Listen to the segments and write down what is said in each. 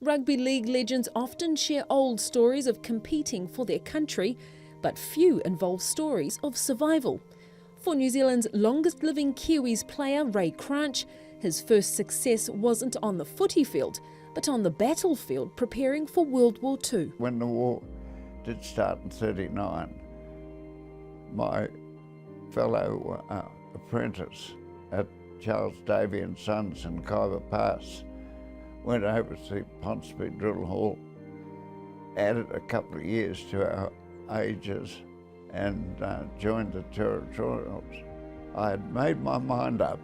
Rugby league legends often share old stories of competing for their country, but few involve stories of survival. For New Zealand's longest living Kiwis player, Ray Cranch, his first success wasn't on the footy field, but on the battlefield preparing for World War II. When the war did start in '39, my fellow apprentice at Charles Davey and Sons in Kaiwa Pass went over to Ponsonby Drill Hall, added a couple of years to our ages and joined the territorials. I had made my mind up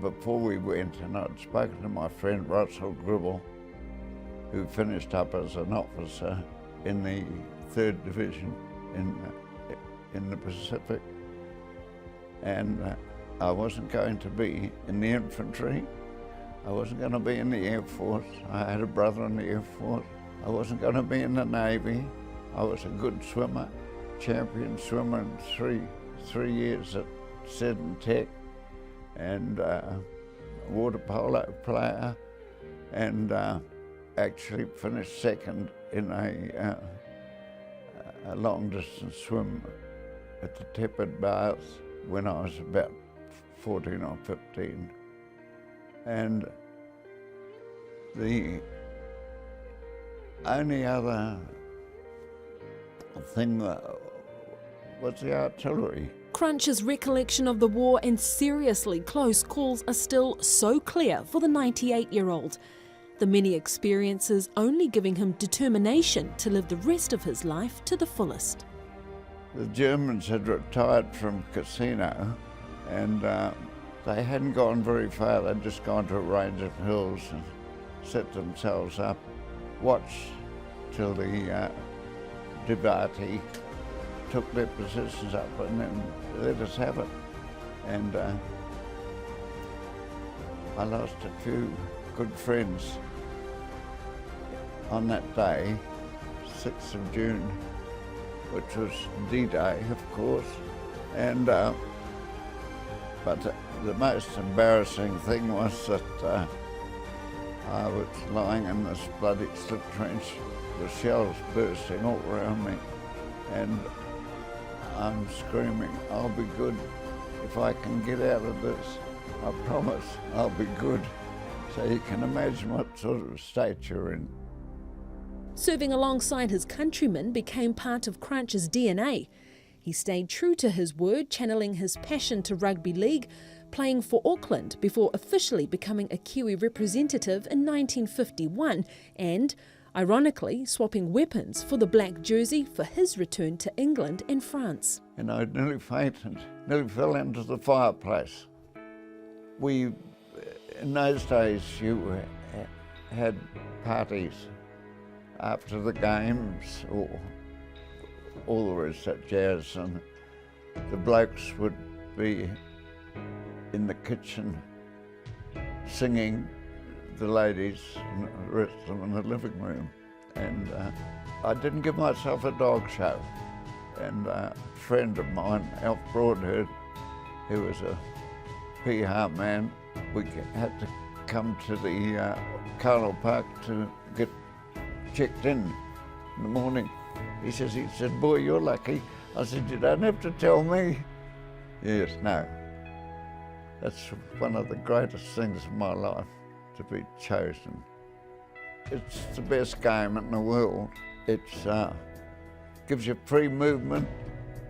before we went, and I'd spoken to my friend Russell Gribble, who finished up as an officer in the 3rd Division in the Pacific. And I wasn't going to be in the infantry. I wasn't going to be in the Air Force. I had a brother in the Air Force. I wasn't going to be in the Navy. I was a good swimmer, champion swimmer in three years at Seddon Tech, and water polo player, and actually finished second in a long distance swim at the Tepid Baths when I was about 14 or 15. And the only other thing was the artillery. Cranch's recollection of the war and seriously close calls are still so clear for the 98-year-old. The many experiences only giving him determination to live the rest of his life to the fullest. The Germans had retired from Casino, and they hadn't gone very far. They'd just gone to a range of hills and set themselves up, watched till the Devati took their positions up, and then let us have it. And I lost a few good friends on that day, 6th of June, which was D-Day, of course. And but the most embarrassing thing was that I was lying in this bloody slip trench with shells bursting all around me, and I'm screaming, "I'll be good. If I can get out of this, I promise I'll be good." So you can imagine what sort of state you're in. Serving alongside his countrymen became part of Cranch's DNA. He stayed true to his word, channeling his passion to rugby league, playing for Auckland before officially becoming a Kiwi representative in 1951 and, ironically, swapping weapons for the black jersey for his return to England and France. And I nearly fainted, nearly fell into the fireplace. In those days, you had parties after the games or all the rest of that jazz, and the blokes would be in the kitchen singing, the ladies and the rest of them in the living room. And I didn't give myself a dog show. And a friend of mine, Alf Broadhead, who was a PR man, we had to come to the Carnival Park to get checked in the morning. He said, "Boy, you're lucky." I said, "You don't have to tell me." Yes, no. That's one of the greatest things in my life, to be chosen. It's the best game in the world. It gives you free movement.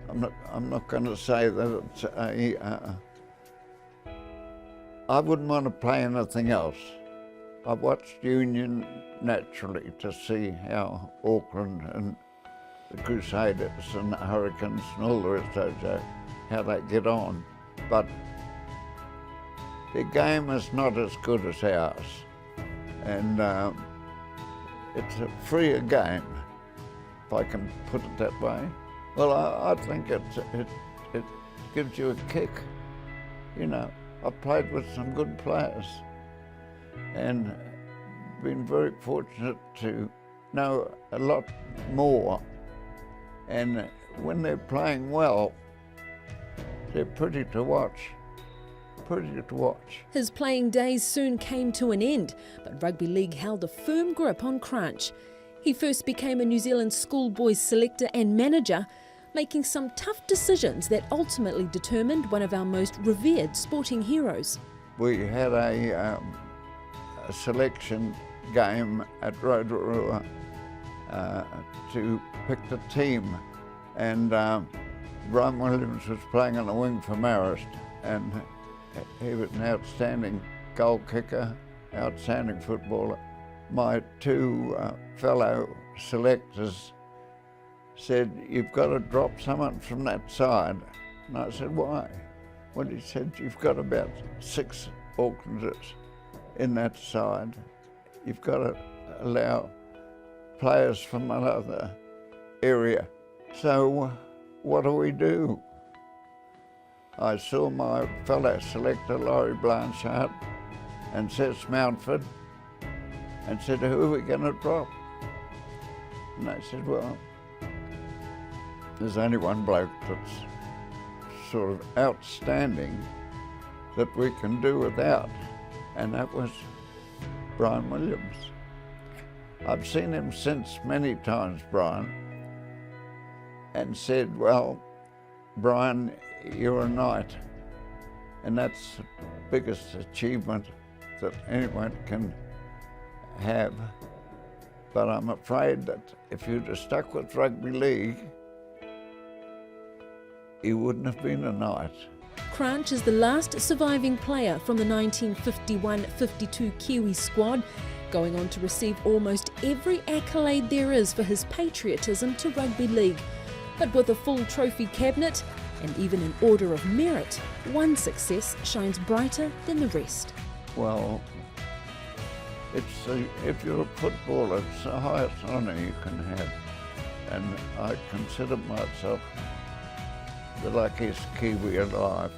I'm not going to say that it's I wouldn't want to play anything else. I watched Union naturally to see how Auckland and the Crusaders and the Hurricanes and all the rest of those, how they get on. But their game is not as good as ours. And it's a freer game, if I can put it that way. Well, I think it gives you a kick. You know, I've played with some good players and been very fortunate to know a lot more. And when they're playing well, they're pretty to watch. pretty to watch. His playing days soon came to an end, but rugby league held a firm grip on Cranch. He first became a New Zealand schoolboys selector and manager, making some tough decisions that ultimately determined one of our most revered sporting heroes. We had a selection game at Rotorua to pick the team, and Brian Williams was playing on the wing for Marist, and he was an outstanding goal kicker, outstanding footballer. My two fellow selectors said, "You've got to drop someone from that side." And I said, "Why?" Well, he said, "You've got about 6 Aucklanders in that side. You've got to allow players from another area. So what do we do?" I saw my fellow selector, Laurie Blanchard, and Seth Mountford, and said, "Who are we going to drop?" And they said, "Well, there's only one bloke that's sort of outstanding that we can do without," and that was Brian Williams. I've seen him since many times, Brian, and said, "Well, Brian, you're a knight, and that's the biggest achievement that anyone can have. But I'm afraid that if you'd have stuck with rugby league, you wouldn't have been a knight." Cranch is the last surviving player from the 1951-52 Kiwi squad, going on to receive almost every accolade there is for his patriotism to rugby league. But with a full trophy cabinet and even an Order of Merit, one success shines brighter than the rest. Well, if you're a footballer, it's the highest honour you can have. And I consider myself the luckiest Kiwi alive.